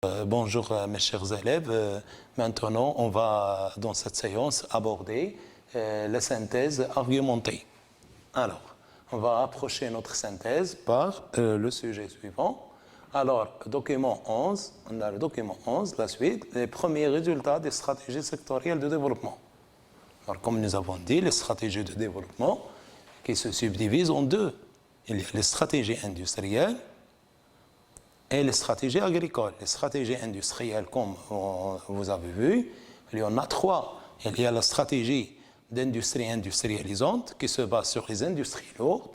Bonjour mes chers élèves. Maintenant, on va dans cette séance aborder la synthèse argumentée. Alors, on va approcher notre synthèse par le sujet suivant. Alors, document 11, on a le document 11, la suite, les premiers résultats des stratégies sectorielles de développement. Alors, comme nous avons dit, les stratégies de développement qui se subdivisent en deux. Il y a les stratégies industrielles et les stratégies agricoles. Les stratégies industrielles, comme vous avez vu, il y en a trois. Il y a la stratégie d'industrie industrialisante qui se base sur les industries lourdes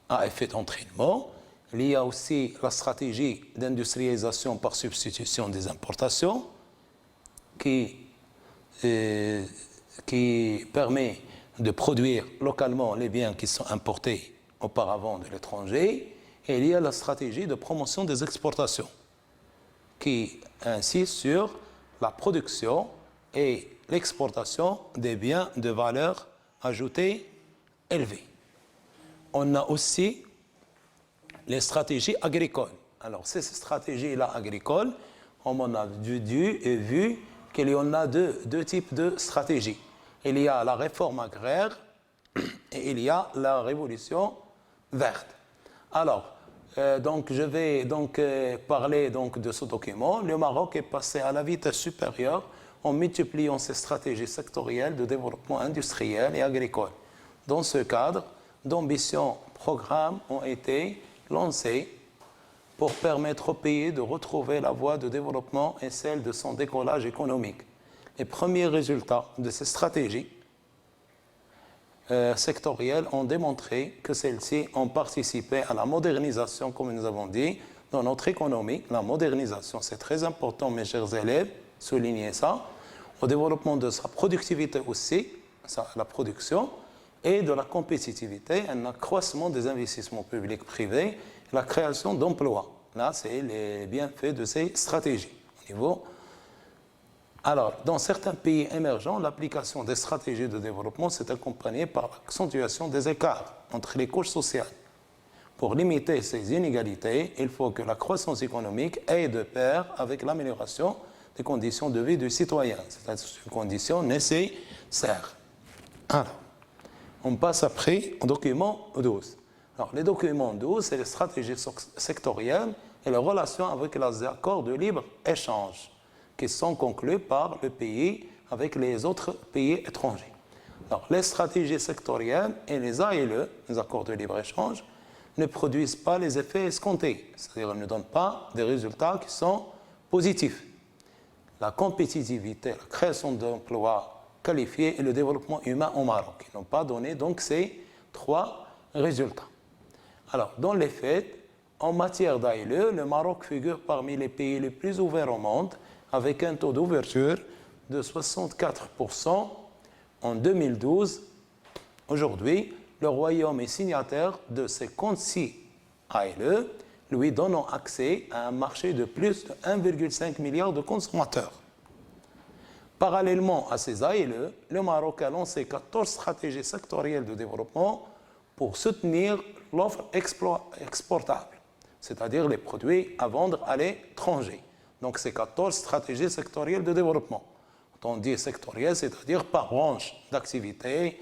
à effet d'entraînement. Il y a aussi la stratégie d'industrialisation par substitution des importations qui permet de produire localement les biens qui sont importés auparavant de l'étranger. Et il y a la stratégie de promotion des exportations qui insiste sur la production et l'exportation des biens de valeur ajoutée élevée. On a aussi les stratégies agricoles. Alors, ces stratégies-là agricoles, on a vu qu'il y en a deux types de stratégies. Il y a la réforme agraire et il y a la révolution verte. Alors, je vais parler de ce document. Le Maroc est passé à la vitesse supérieure en multipliant ses stratégies sectorielles de développement industriel et agricole. Dans ce cadre, d'ambitieux programmes ont été lancés pour permettre au pays de retrouver la voie de développement et celle de son décollage économique. Les premiers résultats de ces stratégies sectorielles ont démontré que celles-ci ont participé à la modernisation, comme nous avons dit, dans notre économie. La modernisation, c'est très important, mes chers élèves, soulignez ça, au développement de sa productivité aussi, la production, et de la compétitivité, un accroissement des investissements publics privés, la création d'emplois. Là, c'est les bienfaits de ces stratégies. Au niveau Alors, dans certains pays émergents, l'application des stratégies de développement s'est accompagnée par l'accentuation des écarts entre les couches sociales. Pour limiter ces inégalités, il faut que la croissance économique aille de pair avec l'amélioration des conditions de vie du citoyen. C'est une condition nécessaire. Alors, on passe après au document 12. Alors, les documents 12, c'est les stratégies sectorielles et les relations avec les accords de libre-échange qui sont conclus par le pays avec les autres pays étrangers. Alors, les stratégies sectorielles et les ALE, les accords de libre-échange, ne produisent pas les effets escomptés, c'est-à-dire ne donnent pas des résultats qui sont positifs. La compétitivité, la création d'emplois qualifiés et le développement humain au Maroc n'ont pas donné donc ces trois résultats. Alors, dans les faits, en matière d'ALE, le Maroc figure parmi les pays les plus ouverts au monde, avec un taux d'ouverture de 64% en 2012. Aujourd'hui, le Royaume est signataire de 56 ALE, lui donnant accès à un marché de plus de 1,5 milliard de consommateurs. Parallèlement à ces ALE, le Maroc a lancé 14 stratégies sectorielles de développement pour soutenir l'offre exportable, c'est-à-dire les produits à vendre à l'étranger. Donc, c'est 14 stratégies sectorielles de développement. Quand on dit sectorielles, c'est-à-dire par branche d'activité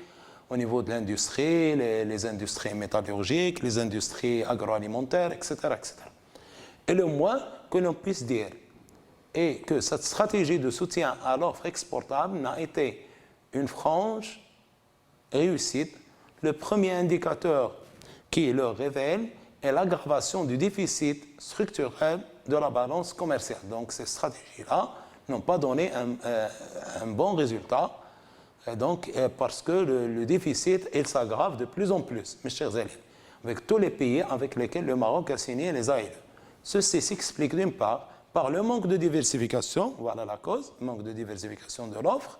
au niveau de l'industrie, les industries métallurgiques, les industries agroalimentaires, etc., etc. Et le moins que l'on puisse dire est que cette stratégie de soutien à l'offre exportable n'a été une franche réussite. Le premier indicateur qui le révèle est l'aggravation du déficit structurel de la balance commerciale. Donc, ces stratégies-là n'ont pas donné un bon résultat, parce que le déficit, il s'aggrave de plus en plus, mes chers élèves, avec tous les pays avec lesquels le Maroc a signé les ALE. Ceci s'explique d'une part par le manque de diversification, voilà la cause, le manque de diversification de l'offre,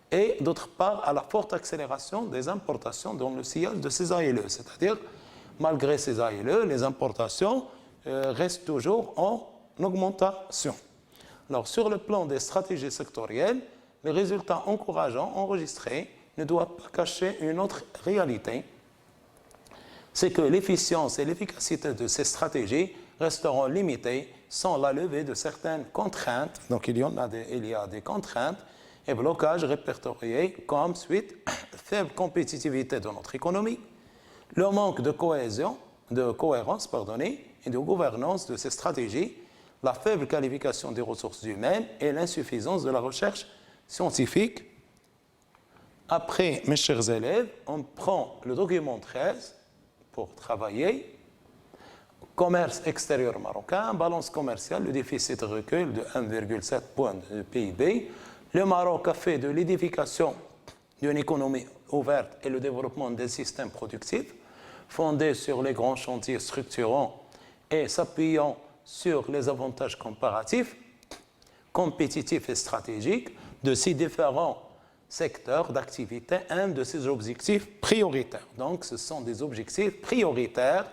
et d'autre part à la forte accélération des importations dans le sillage de ces ALE, c'est-à-dire, malgré ces ALE, les importations restent toujours en augmentation. Alors, sur le plan des stratégies sectorielles, les résultats encourageants enregistrés ne doivent pas cacher une autre réalité, c'est que l'efficience et l'efficacité de ces stratégies resteront limitées sans la levée de certaines contraintes. Donc il y a des contraintes et blocages répertoriés comme suite faible compétitivité de notre économie, le manque de cohésion, de cohérence, et de gouvernance de ces stratégies, la faible qualification des ressources humaines et l'insuffisance de la recherche scientifique. Après, mes chers élèves, on prend le document 13 pour travailler. Commerce extérieur marocain, balance commerciale, le déficit recule de 1,7 points de PIB. Le Maroc a fait de l'édification d'une économie ouverte et le développement des systèmes productifs fondés sur les grands chantiers structurants et s'appuyant sur les avantages comparatifs, compétitifs et stratégiques de ces différents secteurs d'activité, un de ces objectifs prioritaires. Donc, ce sont des objectifs prioritaires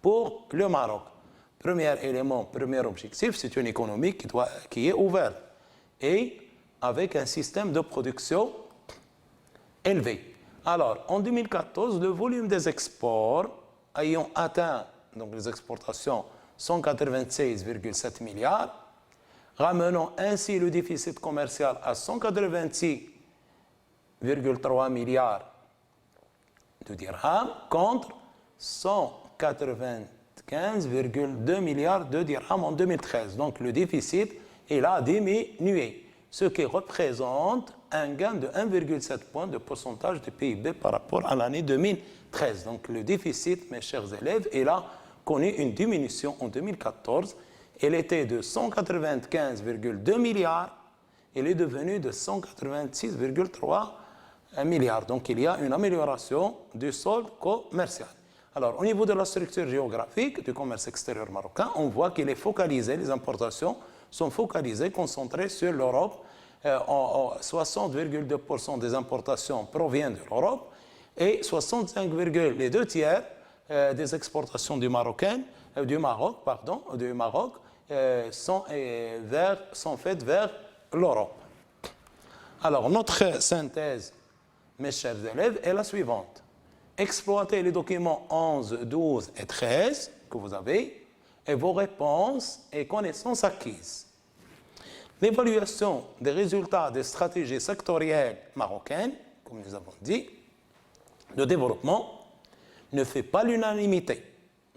pour le Maroc. Premier élément, premier objectif, c'est une économie qui est ouverte et avec un système de production élevé. Alors, en 2014, le volume des exports ayant atteint, donc les exportations, 196,7 milliards, ramenant ainsi le déficit commercial à 186,3 milliards de dirhams contre 195,2 milliards de dirhams en 2013. Donc le déficit, il a diminué, ce qui représente un gain de 1,7 point de pourcentage de PIB par rapport à l'année 2013. Donc le déficit, mes chers élèves, il a connu une diminution en 2014. Il était de 195,2 milliards, il est devenu de 186,3 milliards. Donc il y a une amélioration du solde commercial. Alors au niveau de la structure géographique du commerce extérieur marocain, on voit qu'il est focalisé, les importations sont focalisées, concentrées sur l'Europe. 60,2% des importations proviennent de l'Europe et 65,2 tiers des exportations du Maroc sont faites vers l'Europe. Alors, notre synthèse, mes chers élèves, est la suivante. Exploitez les documents 11, 12 et 13 que vous avez et vos réponses et connaissances acquises. L'évaluation des résultats des stratégies sectorielles marocaines, comme nous avons dit, de développement, ne fait pas l'unanimité.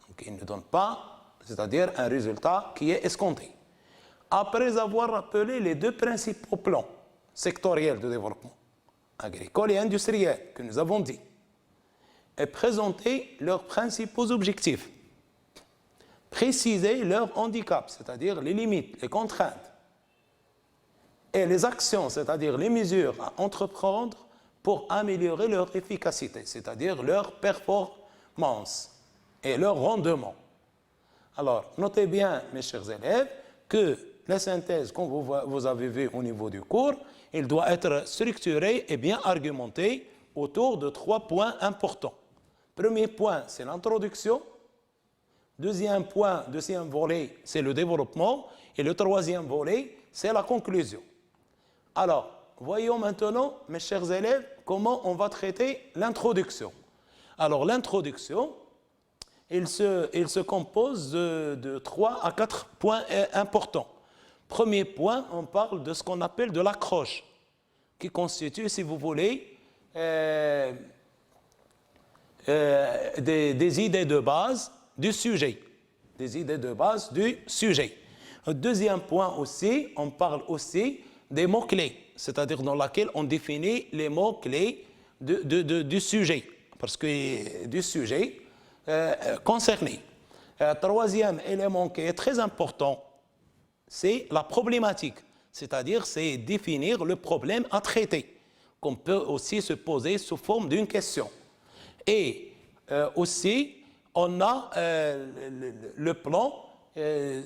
Donc, il ne donne pas, c'est-à-dire un résultat qui est escompté. Après avoir rappelé les deux principaux plans sectoriels de développement, agricole et industriel, que nous avons dit, et présenter leurs principaux objectifs, préciser leurs handicaps, c'est-à-dire les limites, les contraintes, et les actions, c'est-à-dire les mesures à entreprendre pour améliorer leur efficacité, c'est-à-dire leur performance et leur rendement. Alors, notez bien, mes chers élèves, que la synthèse, comme vous avez vu au niveau du cours, il doit être structuré et bien argumenté autour de 3 points importants. Premier point, c'est l'introduction. Deuxième volet, c'est le développement. Et le troisième volet, c'est la conclusion. Alors, voyons maintenant, mes chers élèves, comment on va traiter l'introduction. Alors, l'introduction, il se compose de 3 à 4 points importants. Premier point, on parle de ce qu'on appelle de l'accroche, qui constitue, si vous voulez, des idées de base du sujet. Des idées de base du sujet. Deuxième point aussi, on parle aussi des mots-clés, c'est-à-dire dans laquelle on définit les mots-clés du sujet, parce que du sujet concerné. Troisième élément qui est très important, c'est la problématique, c'est-à-dire c'est définir le problème à traiter, qu'on peut aussi se poser sous forme d'une question. Et aussi, on a le plan,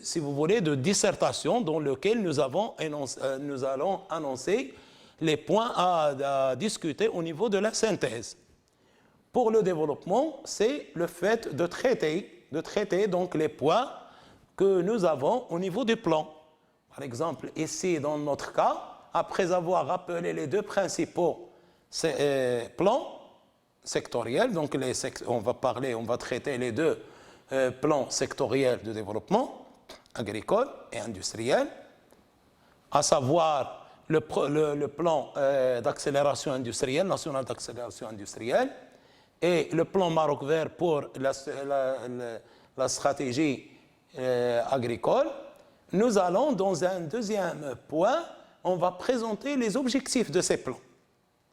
si vous voulez, de dissertation dans lequel nous allons annoncer les points à discuter au niveau de la synthèse. Pour le développement, c'est le fait de traiter donc les points que nous avons au niveau du plan. Par exemple, ici, dans notre cas, après avoir rappelé les deux principaux plans sectoriels, donc on va traiter les deux plans sectoriels de développement, agricole et industriel, à savoir le plan d'accélération industrielle, national d'accélération industrielle, et le plan Maroc vert pour la stratégie agricole. Nous allons, dans un deuxième point, on va présenter les objectifs de ces plans.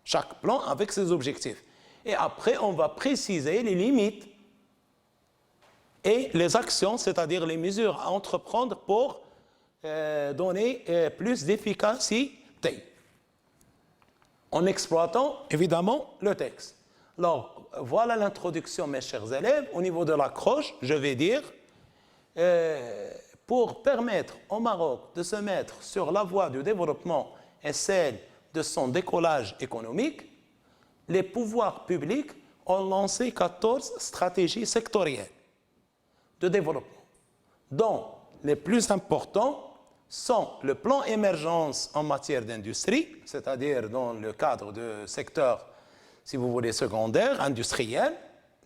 Chaque plan avec ses objectifs. Et après, on va préciser les limites et les actions, c'est-à-dire les mesures à entreprendre pour donner plus d'efficacité, en exploitant évidemment le texte. Alors, voilà l'introduction, mes chers élèves. Au niveau de l'accroche, je vais dire, pour permettre au Maroc de se mettre sur la voie du développement et celle de son décollage économique, les pouvoirs publics ont lancé 14 stratégies sectorielles de développement, dont les plus importants sont le plan émergence en matière d'industrie, c'est-à-dire dans le cadre du secteur, si vous voulez, secondaire, industriel,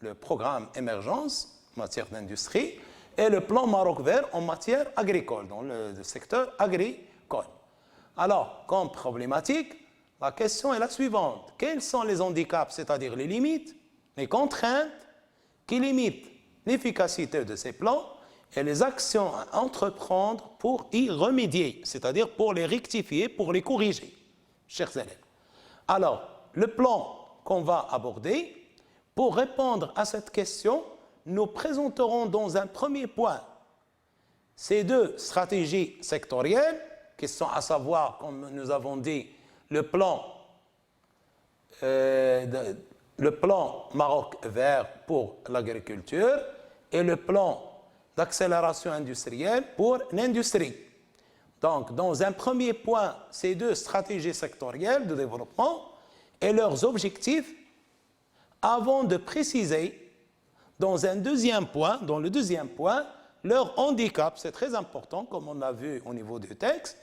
le programme émergence en matière d'industrie, et le plan Maroc vert en matière agricole, dans le secteur agricole. Alors, comme problématique, la question est la suivante. Quels sont les handicaps, c'est-à-dire les limites, les contraintes qui limitent l'efficacité de ces plans et les actions à entreprendre pour y remédier, c'est-à-dire pour les rectifier, pour les corriger, chers élèves. Alors, le plan qu'on va aborder, pour répondre à cette question, nous présenterons dans un premier point ces deux stratégies sectorielles, qui sont à savoir, comme nous avons dit, le plan Maroc vert pour l'agriculture et le plan d'accélération industrielle pour l'industrie. Donc, dans un premier point, ces deux stratégies sectorielles de développement et leurs objectifs, avant de préciser, dans le deuxième point, leur handicap, c'est très important, comme on l'a vu au niveau du texte,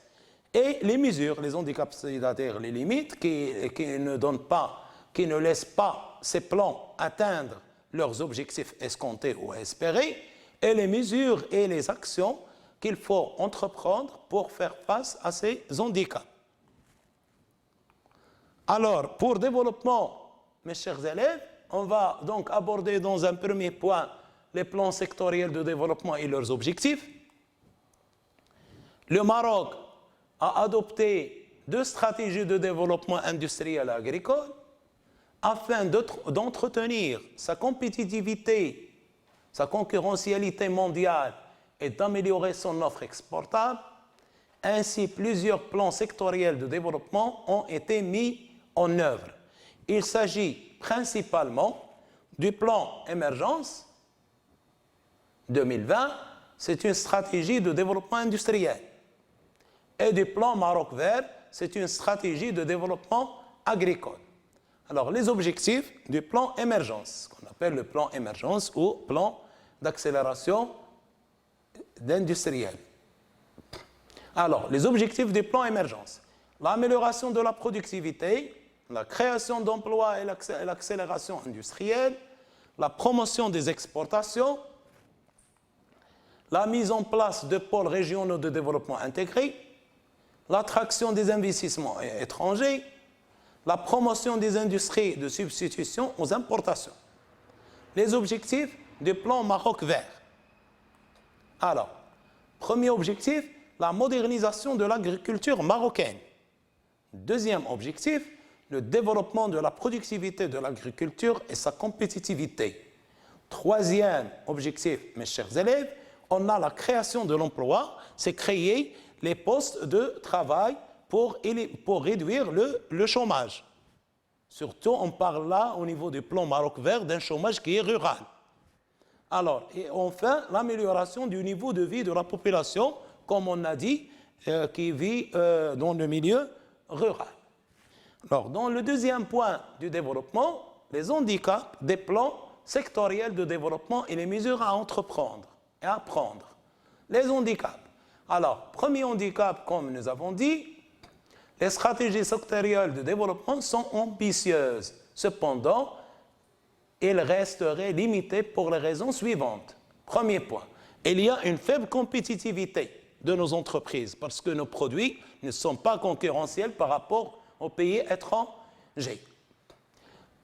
et les mesures, les handicaps, c'est-à-dire les limites qui ne donnent pas, qui ne laissent pas ces plans atteindre leurs objectifs escomptés ou espérés, et les mesures et les actions qu'il faut entreprendre pour faire face à ces handicaps. Alors, pour développement, mes chers élèves, on va donc aborder dans un premier point les plans sectoriels de développement et leurs objectifs. Le Maroc a adopté deux stratégies de développement industriel et agricole afin d'entretenir sa compétitivité, sa concurrentialité mondiale et d'améliorer son offre exportable. Ainsi, plusieurs plans sectoriels de développement ont été mis en œuvre. Il s'agit principalement du plan Émergence 2020, c'est une stratégie de développement industriel, et du plan Maroc vert, c'est une stratégie de développement agricole. Alors, les objectifs du plan Émergence, qu'on appelle le plan Émergence ou plan d'accélération d'industriel. Alors, les objectifs du plan Émergence, l'amélioration de la productivité, la création d'emplois et l'accélération industrielle, la promotion des exportations, la mise en place de pôles régionaux de développement intégrés, l'attraction des investissements étrangers, la promotion des industries de substitution aux importations. Les objectifs du plan Maroc vert. Alors, premier objectif, la modernisation de l'agriculture marocaine. Deuxième objectif, le développement de la productivité de l'agriculture et sa compétitivité. Troisième objectif, mes chers élèves, on a la création de l'emploi, c'est créer les postes de travail pour réduire le chômage. Surtout, on parle là, au niveau du plan Maroc vert, d'un chômage qui est rural. Alors, et enfin, l'amélioration du niveau de vie de la population, comme on a dit, qui vit dans le milieu rural. Alors, dans le deuxième point du développement, les handicaps des plans sectoriels de développement et les mesures à entreprendre et à prendre. Les handicaps. Alors, premier handicap, comme nous avons dit, les stratégies sectorielles de développement sont ambitieuses. Cependant, elles resteraient limitées pour les raisons suivantes. Premier point, il y a une faible compétitivité de nos entreprises parce que nos produits ne sont pas concurrentiels par rapport aux pays étrangers.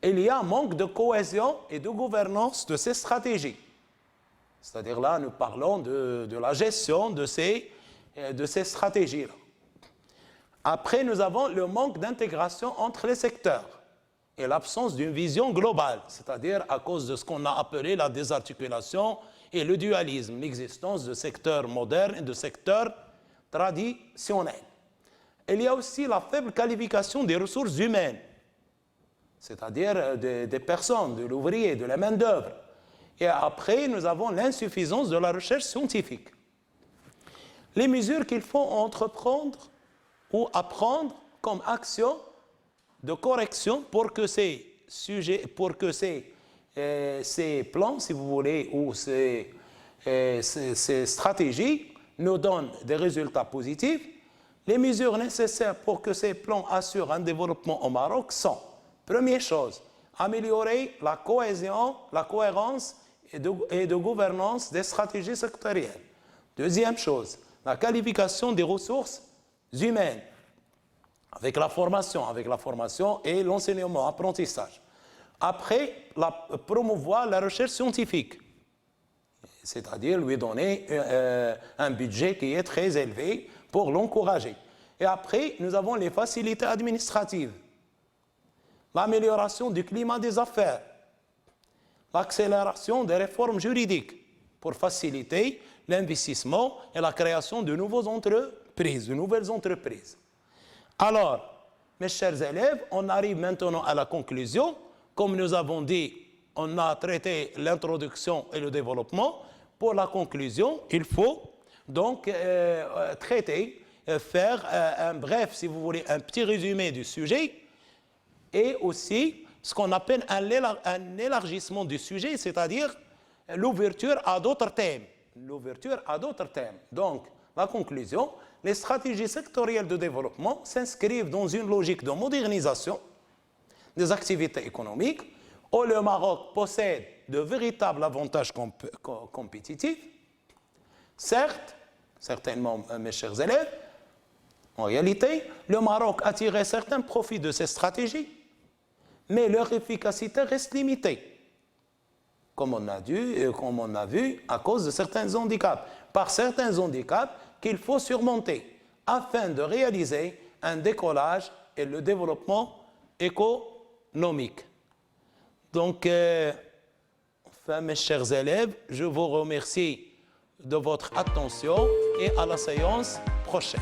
Il y a un manque de cohésion et de gouvernance de ces stratégies. C'est-à-dire là, nous parlons de la gestion de ces stratégies-là. Après, nous avons le manque d'intégration entre les secteurs et l'absence d'une vision globale, c'est-à-dire à cause de ce qu'on a appelé la désarticulation et le dualisme, l'existence de secteurs modernes et de secteurs traditionnels. Il y a aussi la faible qualification des ressources humaines, c'est-à-dire des personnes, de l'ouvrier, de la main-d'œuvre. Et après, nous avons l'insuffisance de la recherche scientifique. Les mesures qu'il faut entreprendre ou apprendre comme action de correction pour que ces sujets, pour que ces plans, si vous voulez, ou ces stratégies nous donnent des résultats positifs, les mesures nécessaires pour que ces plans assurent un développement au Maroc sont, première chose, améliorer la cohésion, la cohérence et de gouvernance des stratégies sectorielles. Deuxième chose, la qualification des ressources humaines avec la formation et l'enseignement, apprentissage. Après, promouvoir la recherche scientifique, c'est-à-dire lui donner un budget qui est très élevé pour l'encourager. Et après, nous avons les facilités administratives, l'amélioration du climat des affaires, l'accélération des réformes juridiques pour faciliter l'investissement et la création de nouvelles entreprises. Alors, mes chers élèves, on arrive maintenant à la conclusion. Comme nous avons dit, on a traité l'introduction et le développement. Pour la conclusion, il faut donc faire un bref, si vous voulez, un petit résumé du sujet et aussi ce qu'on appelle un élargissement du sujet, c'est-à-dire l'ouverture à d'autres thèmes. Donc, la conclusion, les stratégies sectorielles de développement s'inscrivent dans une logique de modernisation des activités économiques où le Maroc possède de véritables avantages compétitifs. Certes, certainement, mes chers élèves, en réalité, le Maroc a tiré certains profits de ces stratégies, mais leur efficacité reste limitée, comme on a vu, à cause de certains handicaps, par certains handicaps qu'il faut surmonter afin de réaliser un décollage et le développement économique. Donc, enfin, mes chers élèves, je vous remercie de votre attention et à la séance prochaine.